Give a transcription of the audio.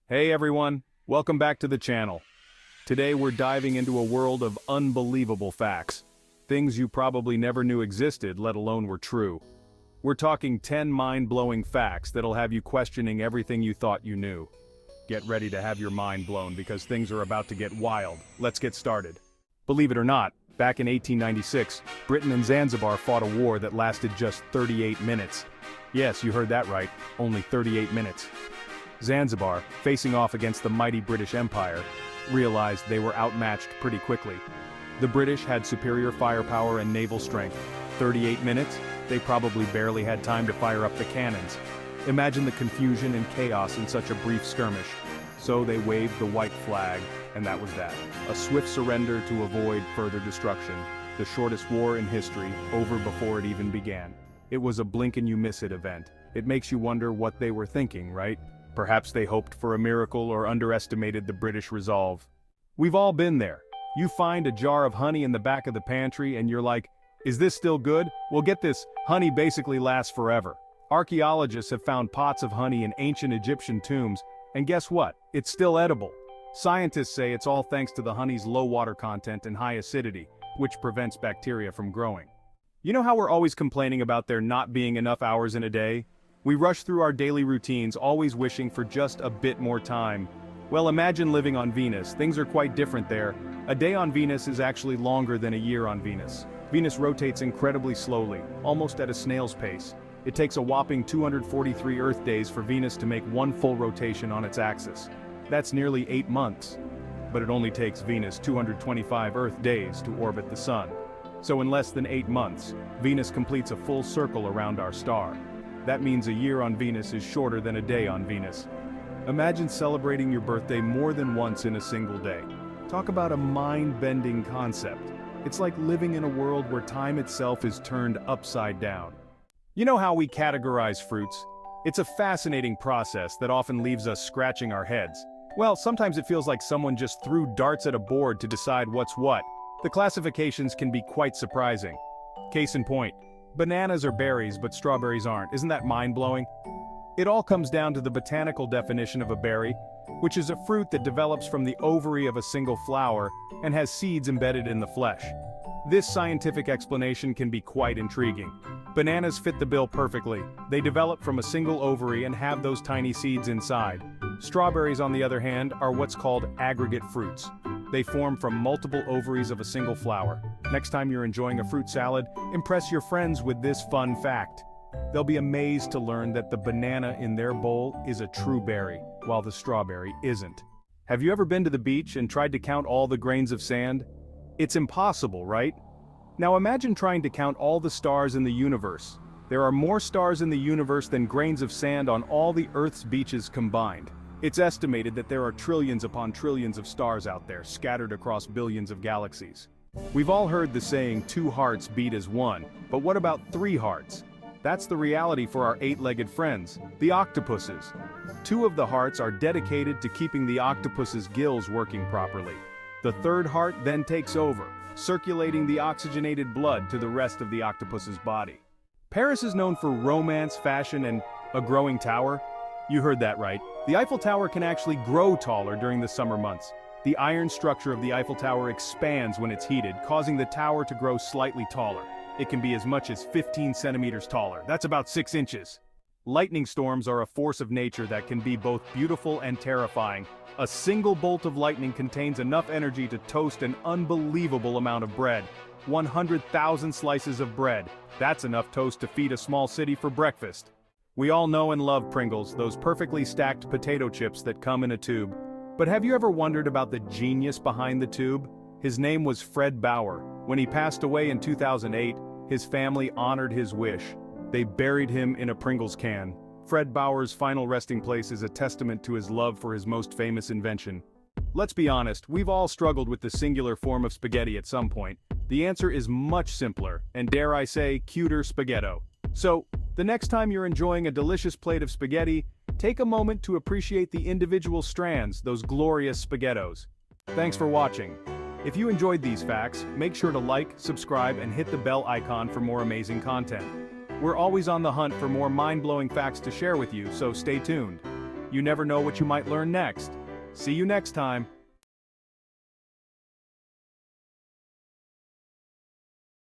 Hey everyone, welcome back to the channel. Today we're diving into a world of unbelievable facts. Things you probably never knew existed, let alone were true. We're talking 10 mind-blowing facts that'll have you questioning everything you thought you knew. Get ready to have your mind blown because things are about to get wild. Let's get started. Believe it or not, back in 1896, Britain and Zanzibar fought a war that lasted just 38 minutes. Yes, you heard that right, only 38 minutes. Zanzibar, facing off against the mighty British Empire, realized they were outmatched pretty quickly. The British had superior firepower and naval strength. 38 minutes? They probably barely had time to fire up the cannons. Imagine the confusion and chaos in such a brief skirmish. So they waved the white flag, and that was that. A swift surrender to avoid further destruction. The shortest war in history, over before it even began. It was a blink-and-you-miss-it event. It makes you wonder what they were thinking, right? Perhaps they hoped for a miracle or underestimated the British resolve. We've all been there. You find a jar of honey in the back of the pantry and you're like, is this still good? Well, get this, honey basically lasts forever. Archaeologists have found pots of honey in ancient Egyptian tombs, and guess what? It's still edible. Scientists say it's all thanks to the honey's low water content and high acidity, which prevents bacteria from growing. You know how we're always complaining about there not being enough hours in a day? We rush through our daily routines, always wishing for just a bit more time. Well, imagine living on Venus. Things are quite different there. A day on Venus is actually longer than a year on Venus. Venus rotates incredibly slowly, almost at a snail's pace. It takes a whopping 243 Earth days for Venus to make one full rotation on its axis. That's nearly 8 months. But it only takes Venus 225 Earth days to orbit the Sun. So in less than 8 months, Venus completes a full circle around our star. That means a year on Venus is shorter than a day on Venus. Imagine celebrating your birthday more than once in a single day. Talk about a mind-bending concept. It's like living in a world where time itself is turned upside down. You know how we categorize fruits? It's a fascinating process that often leaves us scratching our heads. Well, sometimes it feels like someone just threw darts at a board to decide what's what. The classifications can be quite surprising. Case in point. Bananas are berries, but strawberries aren't. Isn't that mind-blowing? It all comes down to the botanical definition of a berry, which is a fruit that develops from the ovary of a single flower and has seeds embedded in the flesh. This scientific explanation can be quite intriguing. Bananas fit the bill perfectly. They develop from a single ovary and have those tiny seeds inside. Strawberries, on the other hand, are what's called aggregate fruits. They form from multiple ovaries of a single flower. Next time you're enjoying a fruit salad, impress your friends with this fun fact. They'll be amazed to learn that the banana in their bowl is a true berry, while the strawberry isn't. Have you ever been to the beach and tried to count all the grains of sand? It's impossible, right? Now imagine trying to count all the stars in the universe. There are more stars in the universe than grains of sand on all the Earth's beaches combined. It's estimated that there are trillions upon trillions of stars out there, scattered across billions of galaxies. We've all heard the saying, 2 hearts beat as one, but what about 3 hearts? That's the reality for our 8-legged friends, the octopuses. 2 of the hearts are dedicated to keeping the octopus's gills working properly. The 3rd heart then takes over, circulating the oxygenated blood to the rest of the octopus's body. Paris is known for romance, fashion, and a growing tower. You heard that right. The Eiffel Tower can actually grow taller during the summer months. The iron structure of the Eiffel Tower expands when it's heated, causing the tower to grow slightly taller. It can be as much as 15 centimeters taller. That's about 6 inches. Lightning storms are a force of nature that can be both beautiful and terrifying. A single bolt of lightning contains enough energy to toast an unbelievable amount of bread. 100,000 slices of bread. That's enough toast to feed a small city for breakfast. We all know and love Pringles, those perfectly stacked potato chips that come in a tube. But have you ever wondered about the genius behind the tube? His name was Fred Bauer. When he passed away in 2008, his family honored his wish. They buried him in a Pringles can. Fred Bauer's final resting place is a testament to his love for his most famous invention. Let's be honest, we've all struggled with the singular form of spaghetti at some point. The answer is much simpler, and dare I say, cuter spaghetto. So, the next time you're enjoying a delicious plate of spaghetti, take a moment to appreciate the individual strands, those glorious spaghettos. Thanks for watching. If you enjoyed these facts, make sure to like, subscribe, and hit the bell icon for more amazing content. We're always on the hunt for more mind-blowing facts to share with you, so stay tuned. You never know what you might learn next. See you next time.